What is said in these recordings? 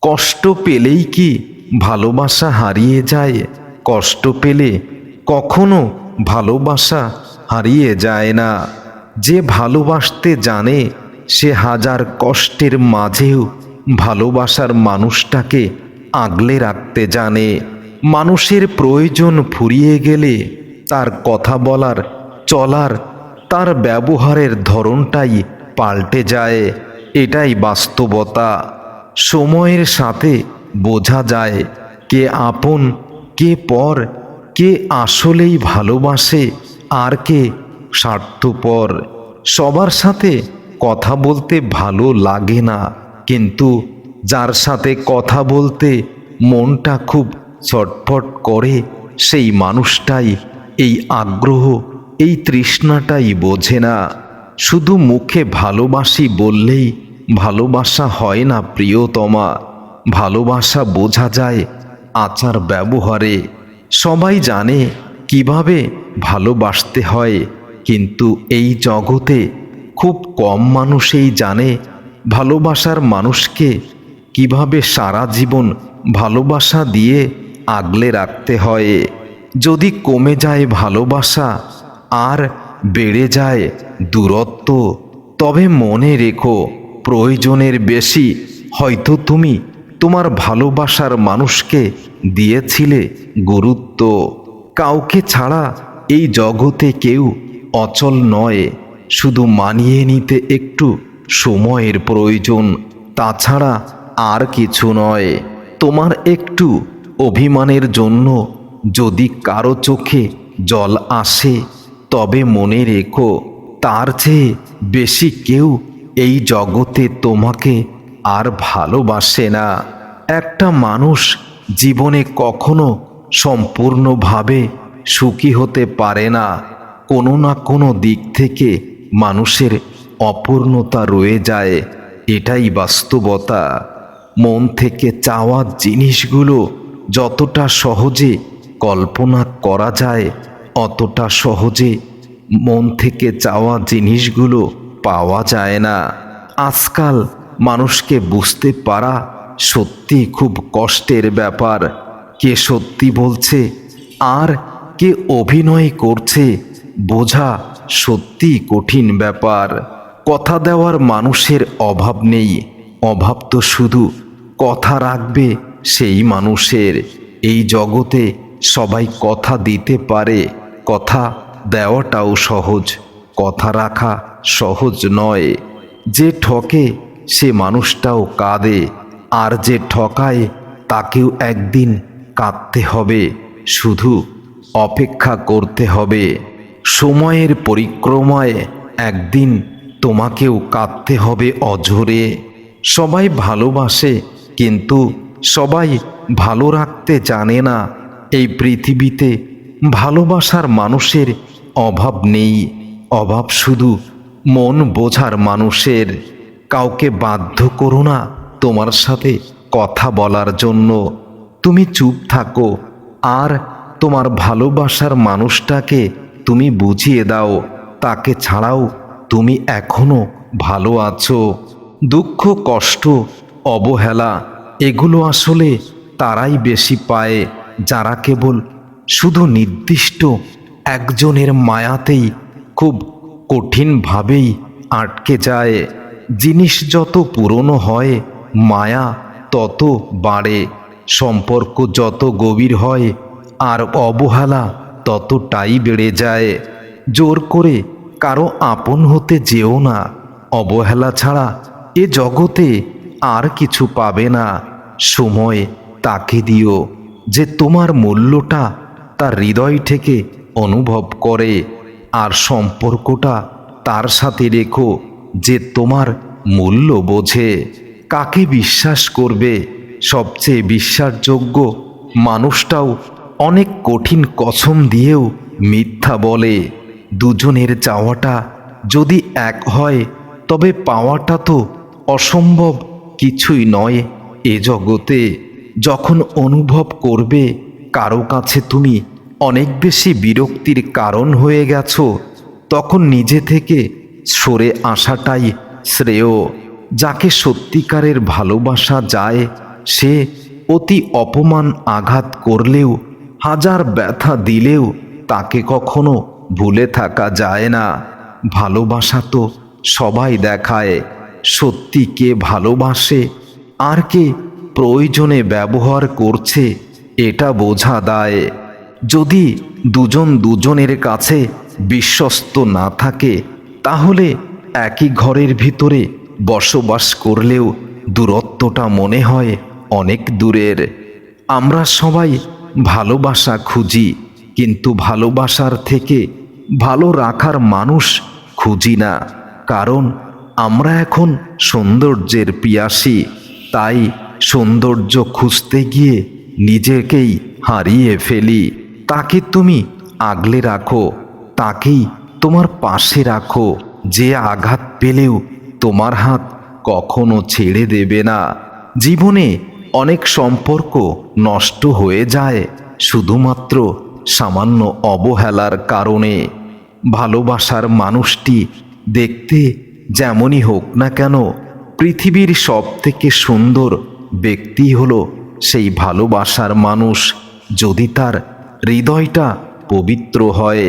কষ্ট পেলেই কি ভালোবাসা হারিয়ে যায়? কষ্ট পেলে কখনো ভালোবাসা হারিয়ে যায় না। যে ভালোবাসতে জানে সে হাজার কষ্টের মাঝেও ভালোবাসার মানুষটাকে আগলে রাখতে জানে। মানুষের প্রয়োজন ফুরিয়ে গেলে তার কথা বলার, চলার, তার ব্যবহারের ধরনটাই পাল্টে যায়। এটাই বাস্তবতা। সময়ের সাথে বোঝা যায় কে আপন, কে পর, কে আসলেই ভালোবাসে আর কে স্বার্থপর। সবার সাথে কথা বলতে ভালো লাগে না, কিন্তু যার সাথে কথা বলতে মনটা খুব ছটফট করে সেই মানুষটাই এই আগ্রহ, এই তৃষ্ণাটাই বোঝে না। শুধু মুখে ভালোবাসি বললেই ভালোবাসা হয় না প্রিয়তমা। ভালোবাসা বোঝা যায় আচার ব্যবহারে। সবাই জানে কিভাবে ভালোবাসতে হয়, কিন্তু এই জগতে খুব কম মানুষই জানে ভালোবাসার মানুষকে কিভাবে সারা জীবন ভালোবাসা দিয়ে আগলে রাখতে হয়। যদি কমে যায় ভালোবাসা আর বেড়ে যায় দূরত্ব, তবে মনে রেখো প্রয়োজনের বেশি হয়তো তুমি তোমার ভালোবাসার মানুষকে দিয়েছিলে গুরুত্ব। কাউকে ছাড়া এই জগতে কেউ অচল নয়, শুধু মানিয়ে নিতে একটু সময়ের প্রয়োজন, তাছাড়া আর কিছু নয়। তোমার একটু অভিমানের জন্য যদি কারো চোখে জল আসে, তবে মনে রেখো তার চেয়ে বেশি কেউ এই জগতে তোমাকে আর ভালোবাসে না। একটা মানুষ জীবনে কখনো সম্পূর্ণভাবে সুখী হতে পারে না। কোনো না কোনো দিক থেকে মানুষের অপূর্ণতা রয়ে যায়। এটাই বাস্তবতা। মন থেকে চাওয়া জিনিসগুলো যতটা সহজে কল্পনা করা যায়, অতটা সহজে মন থেকে চাওয়া জিনিসগুলো পাওয়া যায় না। আজকাল মানুষকে বুঝতে পারা সত্যি খুব কষ্টের ব্যাপার। কে সত্যি বলছে আর কে অভিনয় করছে বোঝা সত্যি কঠিন ব্যাপার। কথা দেওয়ার মানুষের অভাব নেই, অভাব তো শুধু কথা রাখবে সেই মানুষের। এই জগতে সবাই কথা দিতে পারে, কথা দেওয়াটাও সহজ, কথা রাখা সহজ নয়। যে ঠকে সে মানুষটাও কাঁদে, আর যে ঠকায় তাকেও একদিন কাঁদতে হবে। শুধু অপেক্ষা করতে হবে। সময়ের পরিক্রমায় একদিন তোমাকেও কাঁদতে হবে অঝরে। সবাই ভালোবাসে, কিন্তু সবাই ভালো রাখতে জানে না। এই পৃথিবীতে ভালোবাসার মানুষের অভাব নেই, অভাব শুধু মন বোঝার মানুষের। কাউকে বাধ্য করো না তোমার সাথে কথা বলার জন্য। তুমি চুপ থাকো আর তোমার ভালোবাসার মানুষটাকে তুমি বুঝিয়ে দাও তাকে ছাড়াও তুমি এখনো ভালো আছো। দুঃখ, কষ্ট, অবহেলা এগুলো আসলে তারাই বেশি পায় যারা কেবল শুধু নির্দিষ্ট একজনের মায়াতেই খুব কঠিনভাবেই আটকে যায়। জিনিস যত পুরনো হয় মায়া তত বাড়ে, সম্পর্ক যত গভীর হয় আর অবহেলা ততটাই বেড়ে যায়। জোর করে কারো আপন হতে যেও না, অবহেলা ছাড়া এ জগতে আর কিছু পাবে না। সময় তাকে দিও যে তোমার মূল্যটা তার হৃদয় থেকে অনুভব করে, আর সম্পর্কটা তার সাথে রেখো যে তোমার মূল্য বোঝে। কাকে বিশ্বাস করবে? সবচেয়ে বিশ্বাসযোগ্য মানুষটাও অনেক কঠিন কসম দিয়েও মিথ্যা বলে। দুজনের চাওয়াটা যদি এক হয় তবে পাওয়াটা তো অসম্ভব কিছুই নয় এ জগতে। যখন অনুভব করবে কারো কাছে তুমি অনেক বেশি বিরক্তির কারণ হয়ে গেছো, তখন নিজে থেকে সরে আসাটাই শ্রেয়। যাকে সত্যিকারের ভালোবাসা যায় সে অতি অপমান আঘাত করলেও, হাজার ব্যথা দিলেও তাকে কখনো ভুলে থাকা যায় না। ভালোবাসা তো সবাই দেখায়, সত্যি কে ভালোবাসে আর কে প্রয়োজনে ব্যবহার করছে এটা বোঝা দায়। যদি দুজন দুজনের কাছে বিশ্বস্ত না থাকে, তাহলে একই ঘরের ভিতরে বসবাস করলেও দূরত্বটা মনে হয় অনেক দূরের। আমরা সবাই ভালোবাসা খুঁজি, কিন্তু ভালোবাসার থেকে ভালো রাখার মানুষ খুঁজি না। কারণ আমরা এখন সৌন্দর্যের পিয়াসী, তাই সৌন্দর্য খুঁজতে গিয়ে নিজেকেই হারিয়ে ফেলি। তাকে তুমি আগলে রাখো, তাকেই তোমার পাশে রাখো, যে আঘাত পেলেও তোমার হাত কখনো ছেড়ে দেবে না। জীবনে অনেক সম্পর্ক নষ্ট হয়ে যায় শুধুমাত্র সামান্য অবহেলার কারণে। ভালোবাসার মানুষটি দেখতে যেমনই হোক না কেন, পৃথিবীর সবথেকে সুন্দর ব্যক্তি হলো সেই ভালোবাসার মানুষ, যদি তার হৃদয়টা পবিত্র হয়।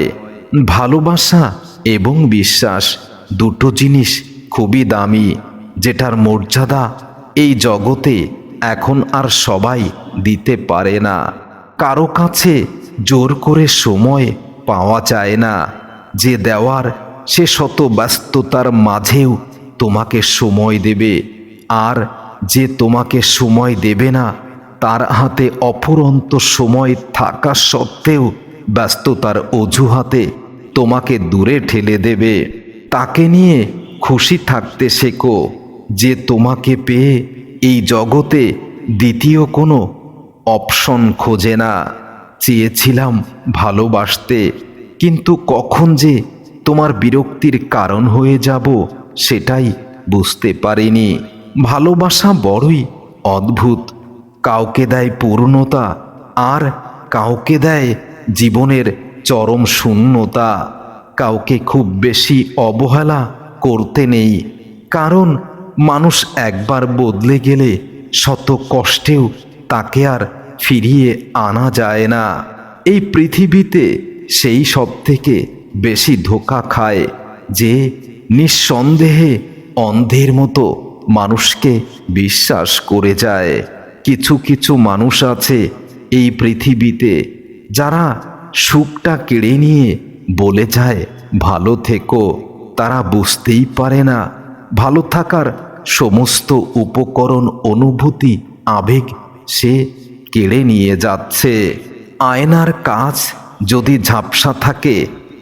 ভালোবাসা এবং বিশ্বাস দুটো জিনিস খুবই দামি, যেটার মর্যাদা এই জগতে এখন আর সবাই দিতে পারে না। কারো কাছে জোর করে সময় পাওয়া যায় না, যে দেওয়ার সে শত ব্যস্ততার মাঝেও তোমাকে সময় দেবে, আর যে তোমাকে সময় দেবে না তার হাতে অফুরন্ত সময় থাকা সত্ত্বেও ব্যস্ততার অজুহাতে তোমাকে দূরে ঠেলে দেবে। তাকে নিয়ে খুশি থাকতে শেখো, যে তোমাকে পেয়ে এই জগতে দ্বিতীয় কোনো অপশন খোঁজে না। চেয়েছিলাম ভালোবাসতে, কিন্তু কখন যে তোমার বিরক্তির কারণ হয়ে যাব সেটাই বুঝতে পারিনি। ভালোবাসা বড়ই অদ্ভুত, কাউকে দেয় পূর্ণতা আর কাউকে দেয় জীবনের চরম শূন্যতা। কাউকে খুব বেশি অবহেলা করতে নেই, কারণ মানুষ একবার বদলে গেলে শত কষ্টেও তাকে আর ফিরিয়ে আনা যায় না। এই পৃথিবীতে সেই সব থেকে বেশি ধোঁকা খায় যে নিঃসন্দেহে অন্ধের মতো মানুষকে বিশ্বাস করে যায়। কিছু কিছু মানুষ আছে এই পৃথিবীতে, যারা সুখটা কেড়ে নিয়ে বলে যায় ভালো থেকো। তারা বুঝতেই পারে না ভালো থাকার সমস্ত উপকরণ, অনুভূতি, আবেগ সে কেড়ে নিয়ে যাচ্ছে। আয়নার কাঁচ যদি ঝাপসা থাকে,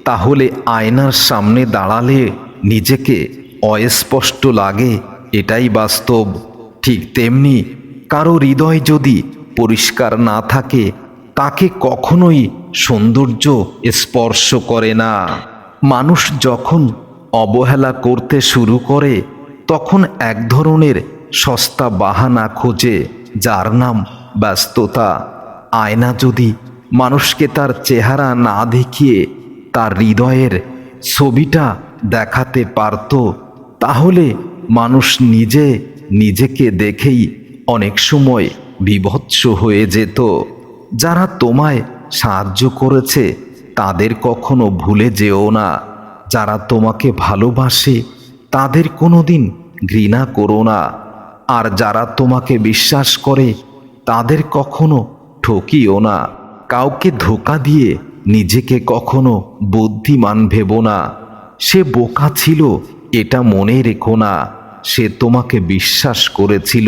তাহলে আয়নার সামনে দাঁড়ালে নিজেকে অস্পষ্ট লাগে, এটাই বাস্তব। ঠিক তেমনি কারো হৃদয় যদি পরিষ্কার না থাকে, তাকে কখনোই সৌন্দর্য স্পর্শ করে না। মানুষ যখন অবহেলা করতে শুরু করে, তখন এক ধরনের সস্তা বাহানা খোঁজে, যার নাম ব্যস্ততা। আয়না যদি মানুষকে তার চেহারা না দেখিয়ে তার হৃদয়ের ছবিটা দেখাতে পারত, তাহলে মানুষ নিজে নিজেকে দেখেই অনেক সময় বিভৎস হয়ে যেত। যারা তোমায় সাহায্য করেছে তাদের কখনো ভুলে যেও না। যারা তোমাকে ভালোবাসে তাদের কোনোদিন ঘৃণা করো না। আর যারা তোমাকে বিশ্বাস করে তাদের কখনো ঠকিও না। কাউকে ধোঁকা দিয়ে নিজেকে কখনো বুদ্ধিমান ভেবো না। সে বোকা ছিল এটা মনে রেখো না, সে তোমাকে বিশ্বাস করেছিল,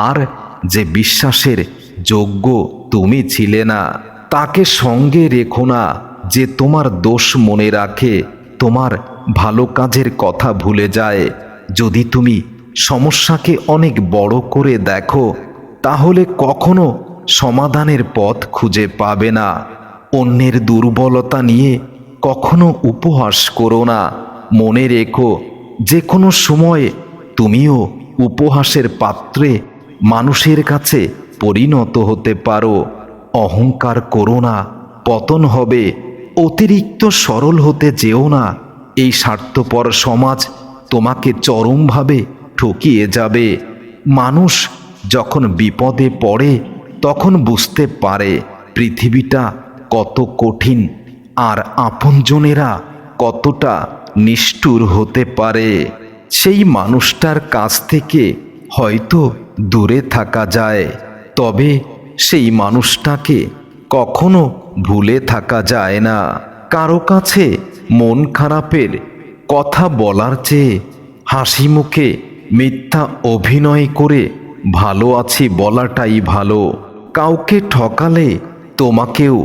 আর যে বিশ্বাসের যোগ্য তুমি ছিলে না। তাকে সঙ্গে রেখো না যে তোমার দোষ মনে রাখে, তোমার ভালো কাজের কথা ভুলে যায়। যদি তুমি সমস্যাকে অনেক বড় করে দেখো, তাহলে কখনো সমাধানের পথ খুঁজে পাবে না। অন্যের দুর্বলতা নিয়ে কখনো উপহাস করো না। মনে রেখো, যে কোনো সময়ে তুমিও উপহাসের পাত্রে মানুষের কাছে পরিণত হতে পারো। অহংকার করো না, পতন হবে। অতিরিক্ত সরল হতে যেও না, এই স্বার্থপর সমাজ তোমাকে চরমভাবে ঠকিয়ে যাবে। মানুষ যখন বিপদে পড়ে তখন বুঝতে পারে পৃথিবীটা কত কঠিন আর আপনজনেরা কতটা নিষ্ঠুর হতে পারে। সেই মানুষটার কাছ থেকে হয়তো দূরে থাকা যায়, তবে সেই মানুষটাকে কখনো ভুলে থাকা যায় না। কারো কাছে মন খারাপের কথা বলার চেয়ে হাসি মুখে মিথ্যা অভিনয় করে ভালো আছি বলাটাই ভালো। কাউকে ঠকালে তোমাকেও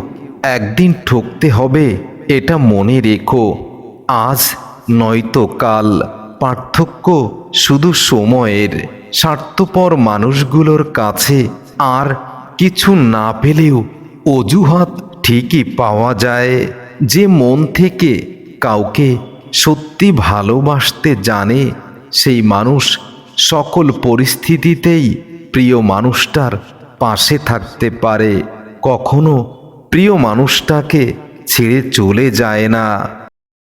একদিন ঠকতে হবে, এটা মনে রেখো। আজ নয়তো কাল, পার্থক্য শুধু সময়ের। স্বার্থপর মানুষগুলোর কাছে আর কিছু না পেলেও অজুহাত ঠিকই পাওয়া যায়। যে মন থেকে কাউকে সত্যি ভালোবাসতে জানে সেই মানুষ সকল পরিস্থিতিতেই প্রিয় মানুষটার পাশে থাকতে পারে, কখনো প্রিয় মানুষটাকে ছেড়ে চলে যায় না।